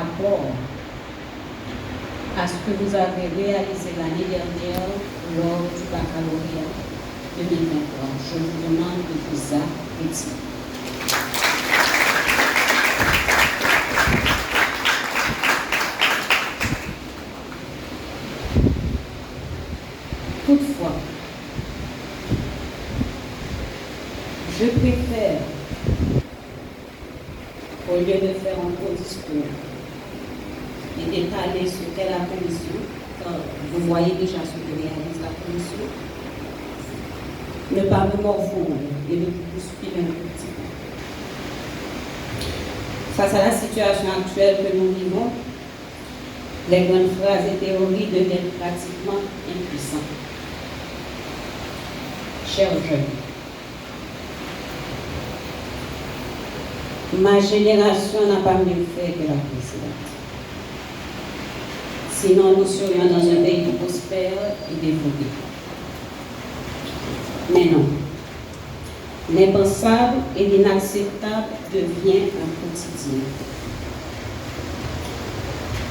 rapport à ce que vous avez réalisé l'année dernière lors du baccalauréat 2023. Je vous demande de vous arrêter. Toutefois, je préfère, au lieu de faire un gros discours et d'étaler ce qu'est la commission, car vous voyez déjà ce que réalise la commission, ne pas me morfondre et de vous bousculer un petit peu. Face à la situation actuelle que nous vivons, les grandes phrases et théories deviennent pratiquement impuissantes. Chers jeunes, ma génération n'a pas mieux fait que la précédente. Sinon, nous serions dans un pays prospère et développé. Mais non. L'impensable et l'inacceptable devient un quotidien.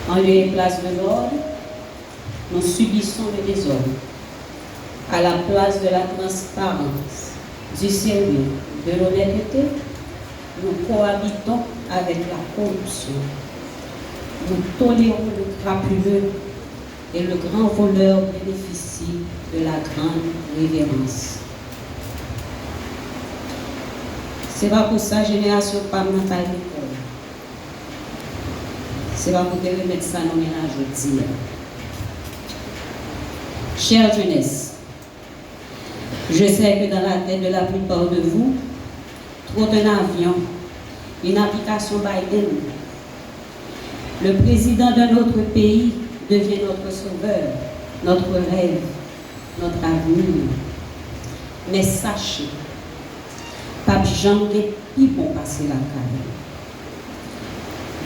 En lieu et place de l'ordre, nous subissons le désordre. À la place de la transparence, du sérieux, de l'honnêteté, nous cohabitons avec la corruption. Nous tolérons le crapuleux et le grand voleur bénéficie de la grande révérence. C'est pas pour ça génération pas mentale d'école. C'est pas pour te remettre ça dans le ménage aujourd'hui. Chère jeunesse, je sais que dans la tête de la plupart de vous, trop un avion, une application Biden, le président de notre pays devient notre sauveur, notre rêve, notre avenir. Mais sachez, Pape Jean est plus bon passer la carrière.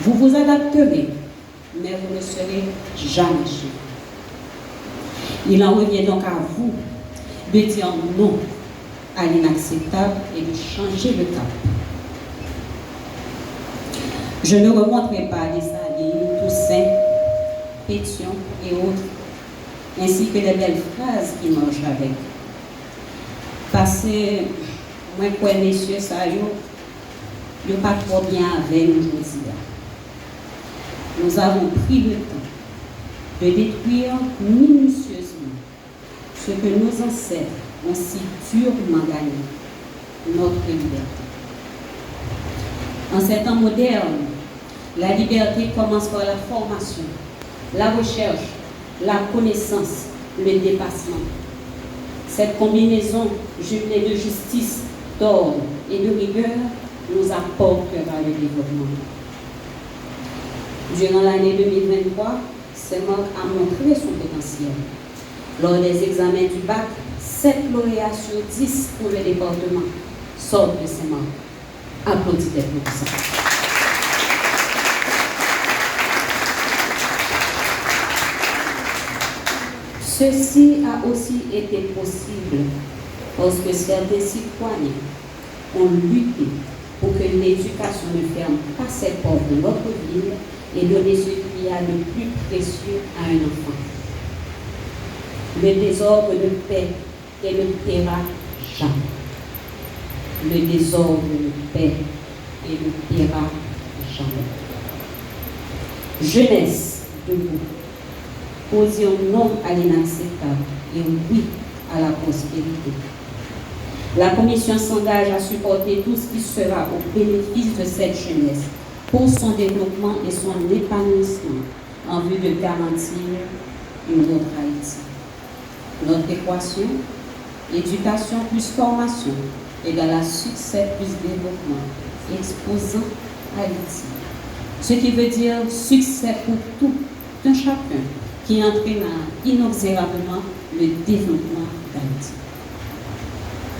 Vous vous adapterez, mais vous ne serez jamais chez vous. Il en revient donc à vous de dire non à l'inacceptable et de changer le cap. Je ne remonterai pas les Salines, Toussaint, Pétion et autres, ainsi que les belles phrases qui marchent avec. Parce que, moi, quoi, messieurs, ça, yo pas trop bien avec nous aujourd'hui. Nous avons pris le temps de détruire minutieusement ce que nos ancêtres ont si durement gagné, notre liberté. En ces temps modernes, la liberté commence par la formation, la recherche, la connaissance, le dépassement. Cette combinaison jumelée de justice, d'ordre et de rigueur nous apportera le développement. Durant l'année 2023, CEMOC a montré son potentiel. Lors des examens du bac, 7 lauréats sur 10 pour le département sortent de CEMOC. Applaudissez pour ça. Ceci a aussi été possible parce que certains citoyens ont lutté pour que l'éducation ne ferme pas ses portes de notre ville et donner ce qu'il y a de plus précieux à un enfant. Le désordre de paix et le paiera jamais. Le désordre de paix et le paiera jamais. Jeunesse debout, posons non à l'inacceptable et oui à la prospérité. La commission s'engage à supporter tout ce qui sera au bénéfice de cette jeunesse pour son développement et son épanouissement en vue de garantir une autre Haïti. Notre équation, éducation plus formation égale à succès plus développement, exposant Haïti. Ce qui veut dire succès pour tout un chacun qui entraînera inexorablement le développement d'Haïti.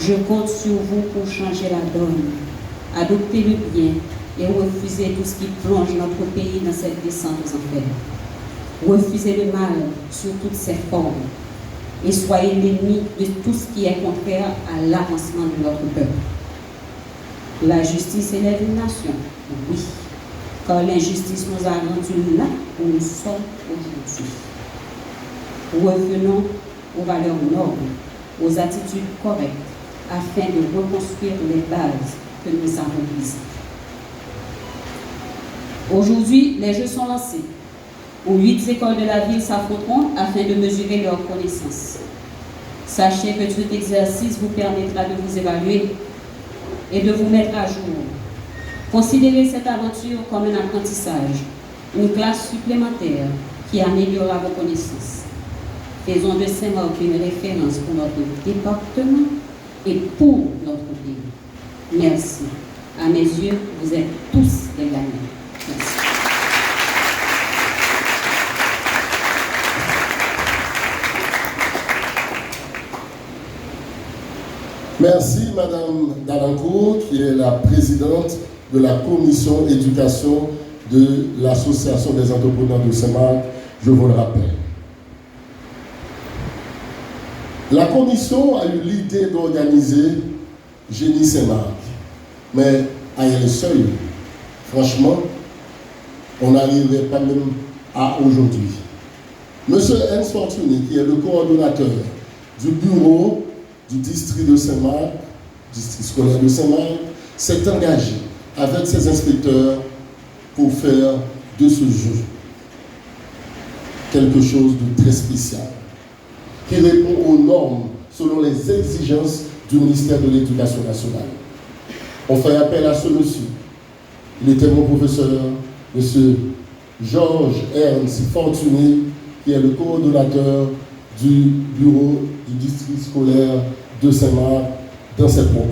Je compte sur vous pour changer la donne, adopter le bien et refuser tout ce qui plonge notre pays dans cette descente aux enfers. Refusez le mal sous toutes ses formes et soyez l'ennemi de tout ce qui est contraire à l'avancement de notre peuple. La justice élève une nation, oui, car l'injustice nous a rendus là où nous sommes aujourd'hui. Revenons aux valeurs nobles, aux attitudes correctes, afin de reconstruire les bases que nous avons brisées. Aujourd'hui, les jeux sont lancés. Où 8 écoles de la ville s'affronteront afin de mesurer leurs connaissances. Sachez que tout exercice vous permettra de vous évaluer et de vous mettre à jour. Considérez cette aventure comme un apprentissage, une classe supplémentaire qui améliorera vos connaissances. Faisons de Saint-Marc une référence pour notre département et pour notre pays. Merci. À mes yeux, vous êtes tous des gagnants. Merci. Merci Madame Dalancourt, qui est la présidente de la commission éducation de l'Association des entrepreneurs de Saint-Marc, je vous le rappelle. La commission a eu l'idée d'organiser Génie Saint-Marc, mais à elle seule, franchement, on n'arriverait pas même à aujourd'hui. Monsieur Hens Fortuny, qui est le coordonnateur du bureau du district de Saint-Marc, district scolaire de Saint-Marc, s'est engagé avec ses inspecteurs pour faire de ce jeu quelque chose de très spécial, qui répond aux normes selon les exigences du ministère de l'Éducation nationale. On fait appel à ce monsieur. Il était mon professeur, monsieur Georges Ernst Fortuny, qui est le coordonnateur du bureau du district scolaire de Saint-Marc dans ses propos.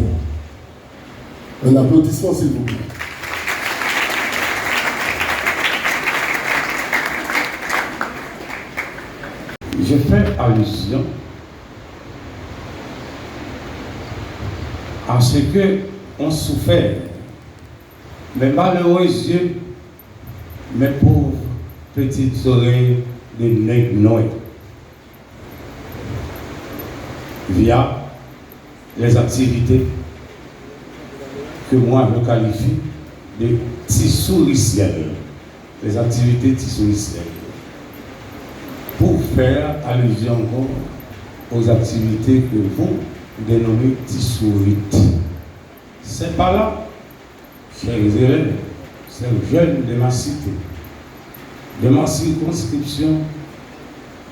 Un applaudissement, s'il vous plaît. Je fais allusion à ce que on souffert, mes malheureux yeux, mes pauvres petites oreilles de nègres via les activités que moi je qualifie de tissouricielles, les activités tissouricielles, pour faire allusion encore aux activités que vous dénommez tissourites. C'est par là, chers élèves, chers jeunes de ma cité, de ma circonscription,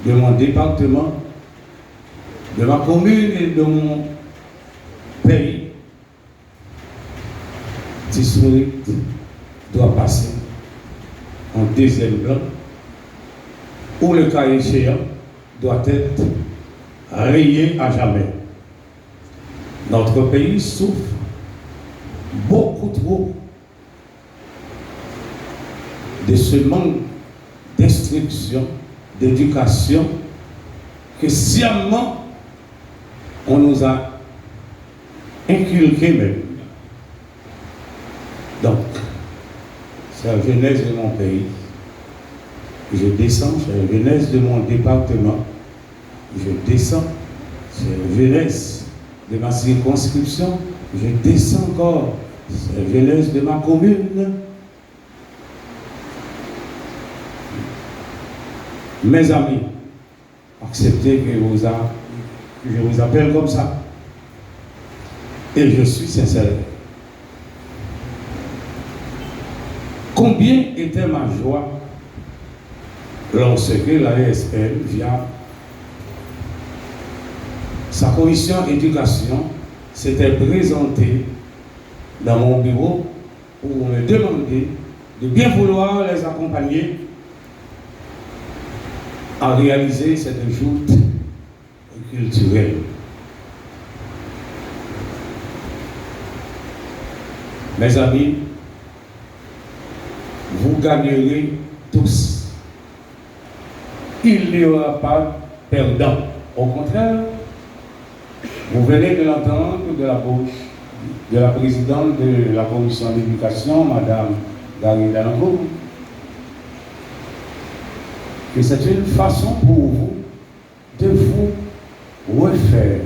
de mon département, de ma commune et de mon pays, tissourite doit passer en deuxième plan, où le cas échéant doit être rayé à jamais. Notre pays souffre beaucoup trop de ce manque d'instruction, d'éducation, que sciemment on nous a inculqué même. Donc, c'est la jeunesse de mon pays. Je descends, c'est la jeunesse de mon département. Je descends, c'est la jeunesse de ma circonscription. Je descends encore, c'est la jeunesse de ma commune. Mes amis, acceptez que je vous appelle comme ça. Et je suis sincère. Combien était ma joie lorsque la ESL, via sa commission éducation, s'était présentée dans mon bureau pour me demander de bien vouloir les accompagner à réaliser cette joute culturelle. Mes amis, vous gagnerez tous. Il n'y aura pas perdant. Au contraire, vous venez de l'entendre de la bouche de la présidente de la commission d'éducation, Madame Gary Dalancourt, que c'est une façon pour vous de vous refaire.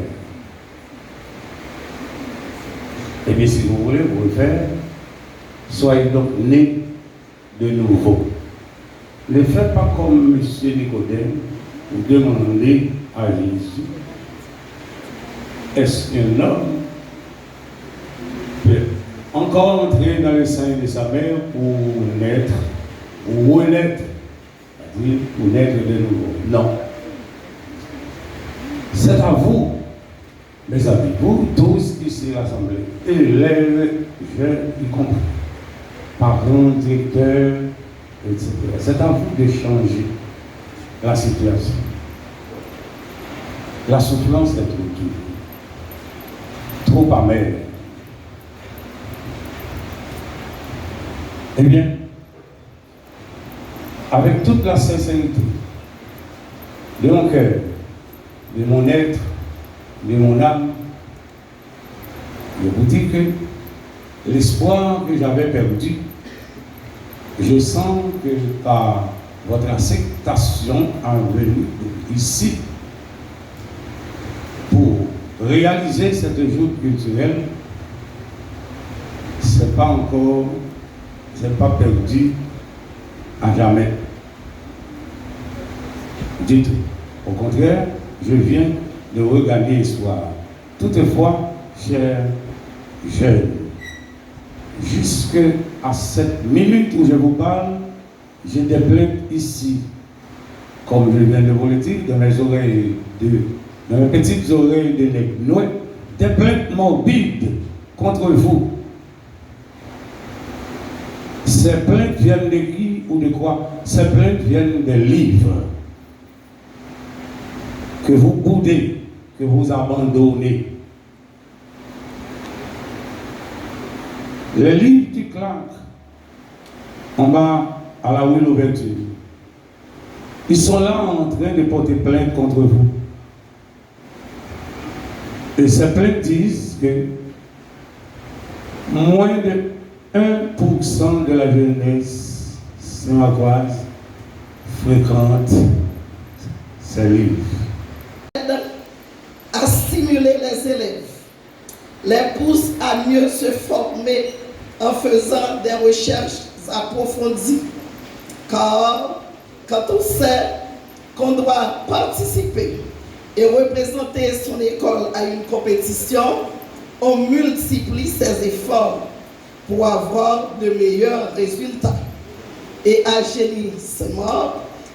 Et bien, si vous voulez vous refaire, soyez donc nés de nouveau. Ne faites pas comme M. Nicodème, vous demandez à Jésus, est-ce qu'un homme peut encore entrer dans le sein de sa mère pour naître, ou renaître, c'est-à-dire pour naître de nouveau? Non. C'est à vous, mes amis, vous tous ici rassemblés, élèves, jeunes y compris, parents, directeurs, etc. C'est à vous de changer la situation. La souffrance est trop amère. Eh bien, avec toute la sincérité de mon cœur, de mon être, de mon âme, je vous dis que l'espoir que j'avais perdu, je sens que par votre acceptation en venue ici pour réaliser cette joute culturelle, c'est pas perdu à jamais. Du tout. Au contraire, je viens de regagner l'espoir. Toutefois, chers jeunes, jusqu'à cette minute où je vous parle, j'ai des plaintes ici, comme je viens de vous le dire, dans mes oreilles, dans mes petites oreilles de nègre, des plaintes morbides contre vous. Ces plaintes viennent de qui ou de quoi? Ces plaintes viennent des livres que vous boudez, que vous abandonnez. Les livres qui claquent en bas à la rue l'ouverture, ils sont là en train de porter plainte contre vous. Et ces plaintes disent que moins de 1% de la jeunesse saint-marcoise fréquente ces livres. À stimuler les élèves, les pousse à mieux se former en faisant des recherches approfondies. Car quand on sait qu'on doit participer et représenter son école à une compétition, on multiplie ses efforts pour avoir de meilleurs résultats. Et à génissement,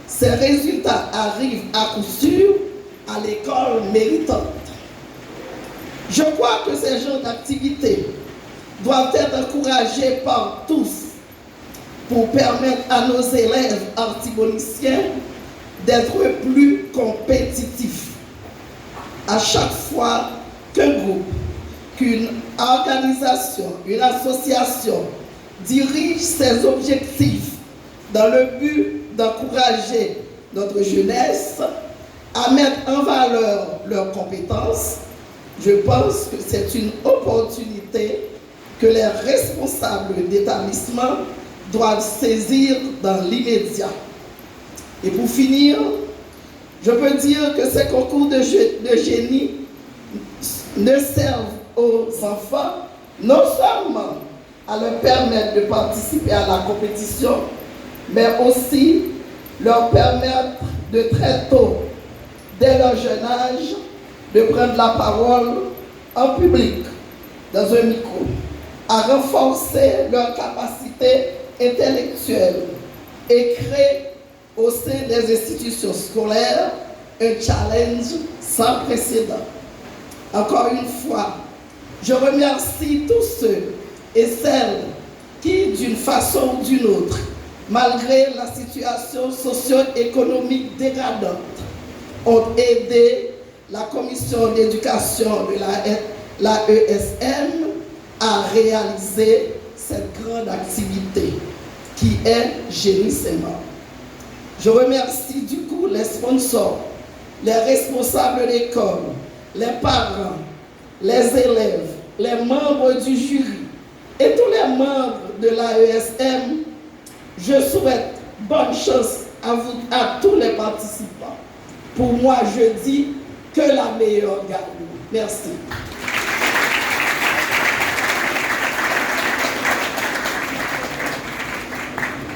ces résultats arrivent à coup sûr à l'école méritante. Je crois que ces genres d'activités doivent être encouragés par tous pour permettre à nos élèves artiboniciens d'être plus compétitifs. À chaque fois qu'un groupe, qu'une organisation, une association dirige ses objectifs dans le but d'encourager notre jeunesse à mettre en valeur leurs compétences, je pense que c'est une opportunité que les responsables d'établissement doivent saisir dans l'immédiat. Et pour finir, je peux dire que ces concours de génie ne servent aux enfants non seulement à leur permettre de participer à la compétition, mais aussi leur permettre de très tôt, dès leur jeune âge, de prendre la parole en public, dans un micro, à renforcer leur capacité intellectuelle et créer au sein des institutions scolaires un challenge sans précédent. Encore une fois, je remercie tous ceux et celles qui, d'une façon ou d'une autre, malgré la situation socio-économique dégradante, ont aidé la commission d'éducation de l'AESM à réaliser cette grande activité qui est génissement. Je remercie du coup les sponsors, les responsables d'école, les parents, les élèves, les membres du jury et tous les membres de l'AESM. Je souhaite bonne chance à tous les participants. Pour moi, je dis que la meilleure gagne. Merci.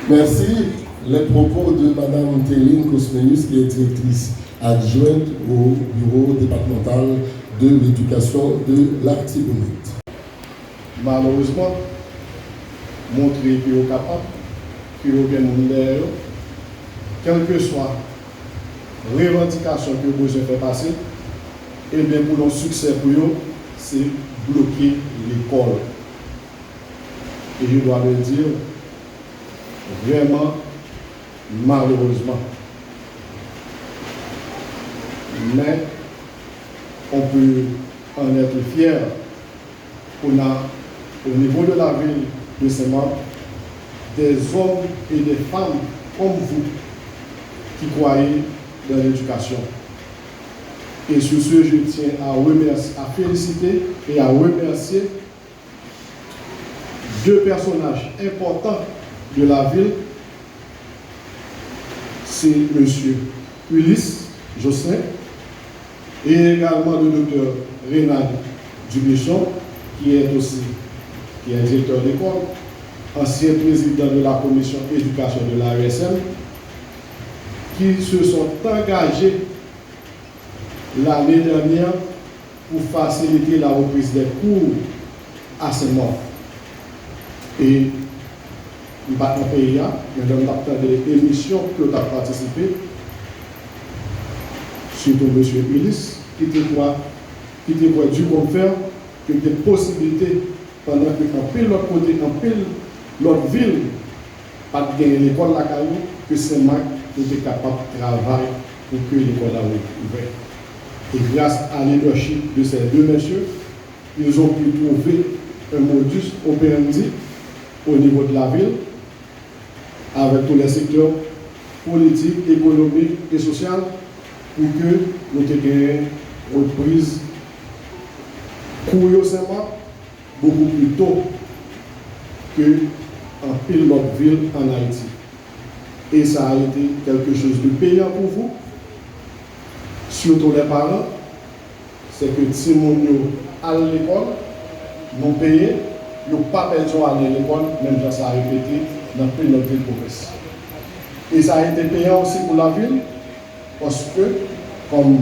Merci. Les propos de Mme Téline Cosméus, qui est directrice adjointe au bureau départemental de l'éducation de l'Artibonite. Malheureusement, montrer que vous êtes capable, que vous êtes bien, quelle que soit la revendication que vous avez fait passer, et bien pour le succès pour vous, c'est bloquer l'école. Et je dois le dire, vraiment, malheureusement. Mais on peut en être fier. On a au niveau de la ville de Saint-Marc des hommes et des femmes comme vous qui croyez dans l'éducation. Et sur ce, je tiens à féliciter et à remercier deux personnages importants de la ville. C'est M. Ulysse Josselin et également le docteur Rénal Dubichon, qui est directeur d'école, ancien président de la commission éducation de l'AESM, qui se sont engagés l'année dernière pour faciliter la reprise des cours à Saint-Marc. Et nous battons le pays, mais dans le des émissions que nous avons participé, surtout M. Ulysse, qui était dû comme faire que des possibilités pendant que en pile l'autre côté, en pile l'autre ville, pas de gagner l'école la caillou, que Saint-Marc était capable de travailler pour que l'école soit ouverte. Et grâce à leadership de ces deux messieurs, ils ont pu trouver un modus operandi au niveau de la ville, avec tous les secteurs politiques, économiques et sociaux, pour que nous ayons une reprise curieusement beaucoup plus tôt que en pile d'autres villes en Haïti. Et ça a été quelque chose de payant pour vous, surtout les parents. C'est que si mon à l'école, nous payons, nous n'avons pas besoin d'aller à l'école, même si ça a répété dans plein de villes province. Et ça a été payant aussi pour la ville, parce que, comme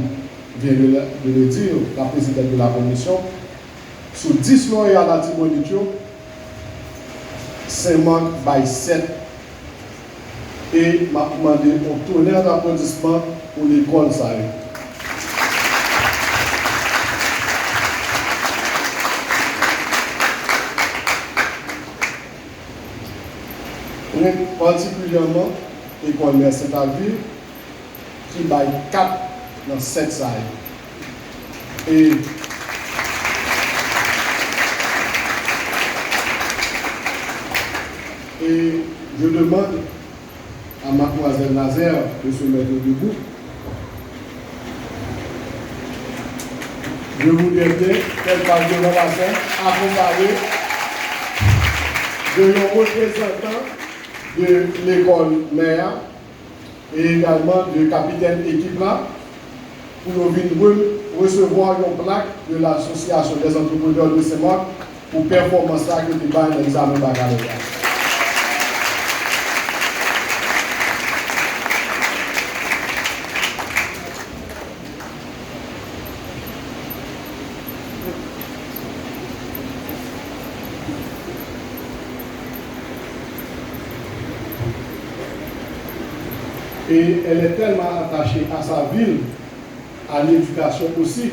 vient de le dire la présidente de la commission, sur 10 lauréats à la Tibonite, Saint-Marc by 7. Et m'a demandé un tonnerre d'applaudissements pour l'école. Particulièrement l'école Mère Saint-Alvire qui baille 4 dans 7 salles. Et je demande à mademoiselle Nazaire de se mettre debout. Je voudrais bien qu'elle parle devant la scène, accompagnée de nos représentants de l'école mère et également du capitaine équipe là, pour nous venir recevoir une plaque de l'association des entrepreneurs de Saint-Marc pour performance là que tu vas dans l'examen baccalauréat. Et elle est tellement attachée à sa ville, à l'éducation aussi.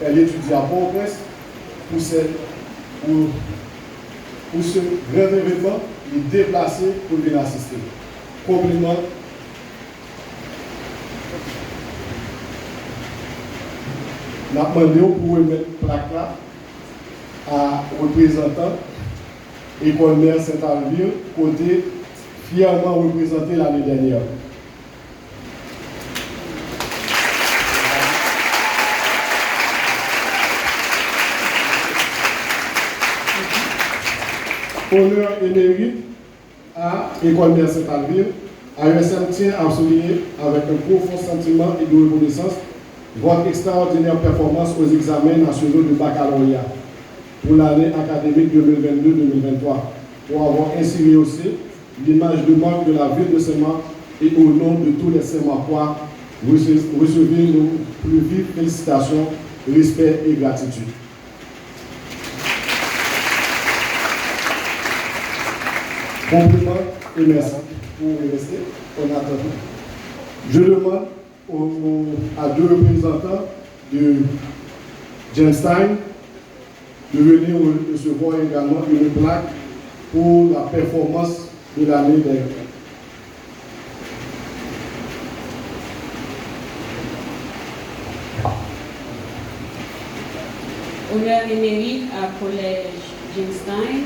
Elle étudie à Port-au-Prince pour ce grand événement, il déplacer pour venir assister. Compliment. Nous avons demandé pour remettre plaque là à représentant École Mère Saint-Alvire, côté fièrement représenté l'année dernière. Honneur et mérite à École Mère Saint-Alvire. AESM tient à souligner avec un profond sentiment et de reconnaissance votre extraordinaire performance aux examens nationaux de baccalauréat pour l'année académique 2022-2023, pour avoir ainsi rehaussé l'image de marque de la ville de Saint-Marc et au nom de tous les Saint-Marcois, recevez nos plus vives félicitations, respect et gratitude. Compliments et merci pour rester. On attend. Je demande à deux représentants de Jamestown de venir recevoir également une plaque pour la performance de l'année dernière. Honneur et mérite à Collège Jamestown,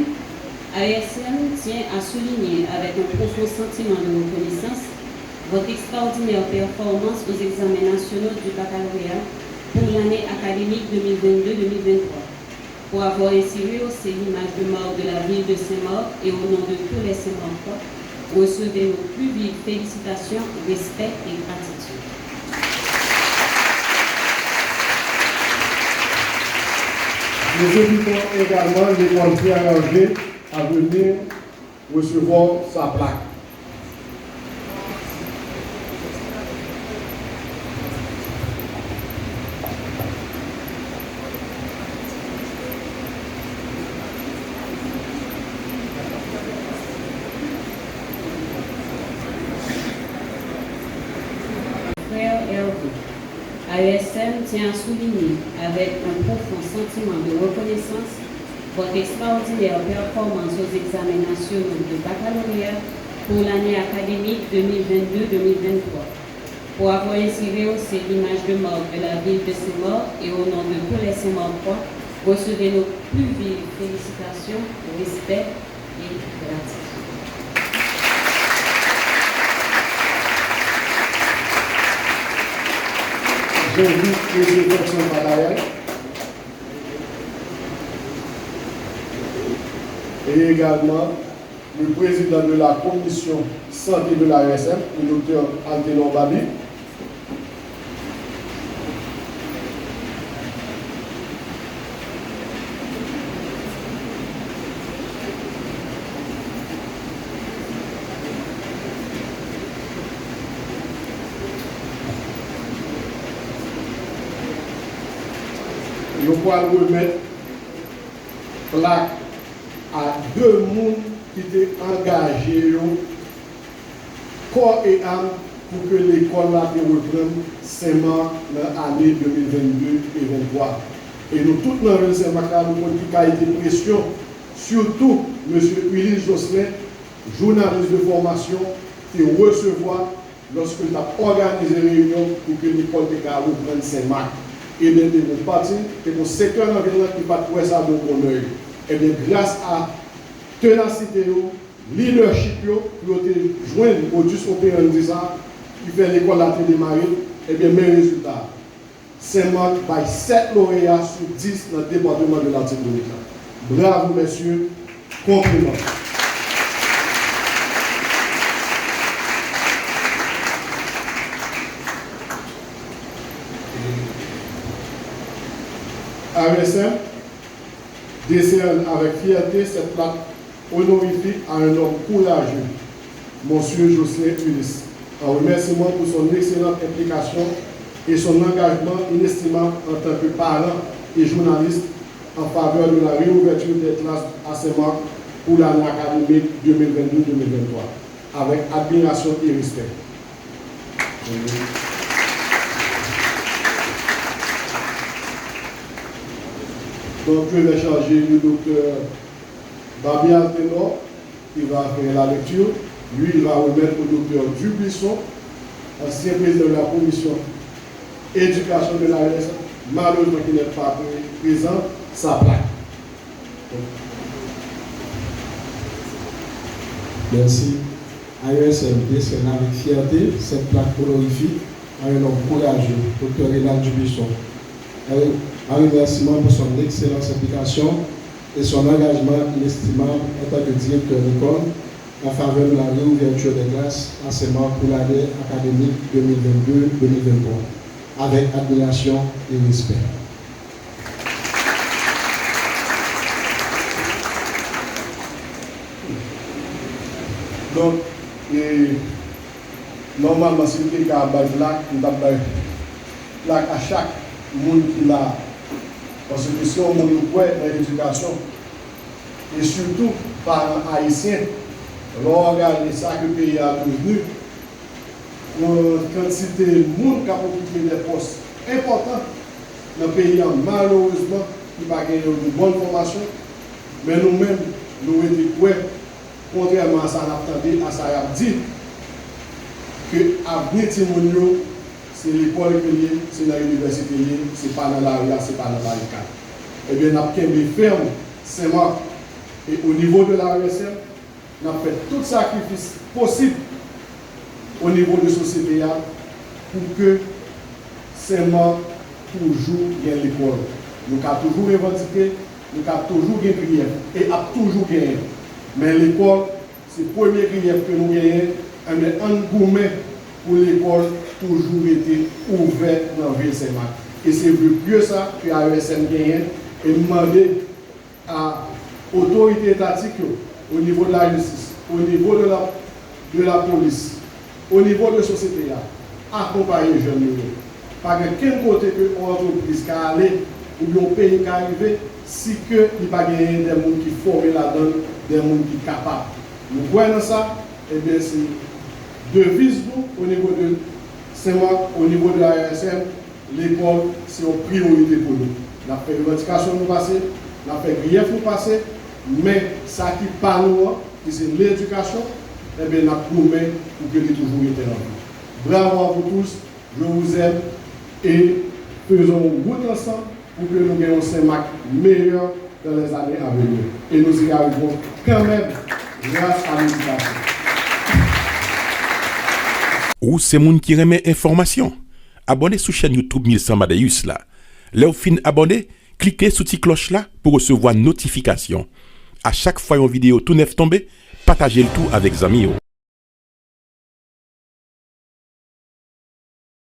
ASM tient à souligner avec un profond sentiment de reconnaissance votre extraordinaire performance aux examens nationaux du baccalauréat pour l'année académique 2022-2023. Pour avoir ainsi rehaussé l'image de marque de la ville de Saint-Marc et au nom de tous les Saint-Marcois, recevez nos plus vives félicitations, respect et gratitude. Nous invitons également l'école préarrangée à venir recevoir sa plaque. Frère Hervé, AESM tient à souligner avec un profond sentiment de reconnaissance votre extraordinaire performance aux examens nationaux de baccalauréat pour l'année académique 2022-2023. Pour avoir ainsi rehaussé l'image de marque de la ville de Saint-Marc et au nom de tous les Saint-Marcois, recevez nos plus vives félicitations, respect et gratitude. J'invite M. Jackson Badaïa et également le président de la commission santé de l'AESM, le docteur Anténon Babi. Nous pourrons remettre plaque à deux personnes qui étaient engagés corps et âme pour que l'école reprenne Saint-Marc dans l'année 2022 et 2023. Et nous, tous dans le Saint-Marc, nous avons été pression, surtout M. Ulysse Josselin, journaliste de formation, qui recevoir lorsque nous avons organisé une réunion pour que l'école reprenne Saint-Marc. Et bien, de mon parti, et mon secteur environnemental qui va trouver ça de bon oeil. Et bien, grâce à ténacité, leadership, pour joindre au juste opérer ça, qui fait l'école à démarrer, et bien, mes résultats. Saint-Marc by 7 lauréats sur 10 dans le département de l'Artibonite. Bravo, messieurs. Compliments. AESM décerne avec fierté cette plaque honorifique à un homme courageux, M. Jocelyn Ulysse, en remerciement pour son excellente implication et son engagement inestimable en tant que parent et journaliste en faveur de la réouverture des classes à Saint-Marc pour l'année académique 2022-2023, avec admiration et respect. Donc, je vais charger le docteur Babi Anténon, qui va faire la lecture. Lui, il va remettre au docteur Dubuisson, ancien président de la commission éducation de la RS, malheureusement qui n'est pas présent, sa plaque. Merci. AESM décerne avec fierté cette plaque honorifique à un homme courageux, Dr. Rénal Dubuisson. Un remerciement pour son excellente implication et son engagement inestimable en tant que directeur d'école en faveur de la réouverture des classes à Saint-Marc pour l'année académique 2022-2023, avec admiration et respect. Donc, normalement, si vous avez un lac, vous avez lac à chaque monde qui l'a. Parce que si on voit dans l'éducation, et surtout par un haïtien, lorsqu'on regarde ça que le pays a devenu, quantité de monde qui a occupé des postes importants dans le pays, malheureusement, qui n'a pas gagné une bonne formation, mais nous-mêmes, nous avons dit, contrairement à ça, à ça, on a dit que l'avenir de c'est l'école qui est, c'est la université, c'est pas dans la rue, c'est pas dans la barricade. Eh bien, nous avons ferme Saint-Marc et au niveau de la RSM, nous avons fait tout sacrifice possible au niveau de la société pour que Saint-Marc toujours gagne l'école. Nous avons toujours revendiqué, nous avons toujours gagné grief et a toujours gagné. Mais l'école, c'est le premier grief que nous gagnons, mais un gourmet pour l'école toujours été ouvert dans la ville Saint-Marc. Et c'est plus ça que l'AESM gagne et demander à l'autorité étatique, au niveau de la justice, au niveau de la police, au niveau de la société, accompagner les jeunes. Pas de quel côté que l'entreprise qui a allé ou bien un pays qui arrivé, si il n'y a pas des gens qui forment là-dedans, des gens qui sont capables. Nous voyons ça, et bien c'est devise nous au niveau de Saint-Marc, au niveau de la RSM, l'école, c'est une priorité pour nous. On a fait revendication nous passer, on a fait grief nous passer, mais ça qui parle nous, c'est l'éducation, et bien on a promis pour que les toujours été là. Bravo à vous tous, je vous aime et faisons route ensemble pour que nous ayons Saint-Marc meilleur dans les années à venir. Et nous y arriverons quand même grâce à l'éducation. Ou c'est moun qui remet information. Abonnez sur chaîne YouTube 1100 Madaeus là. Là où fin abonné, cliquez sur cette cloche là pour recevoir notification. À chaque fois une vidéo tout neuf tombé, partagez le tout avec amis.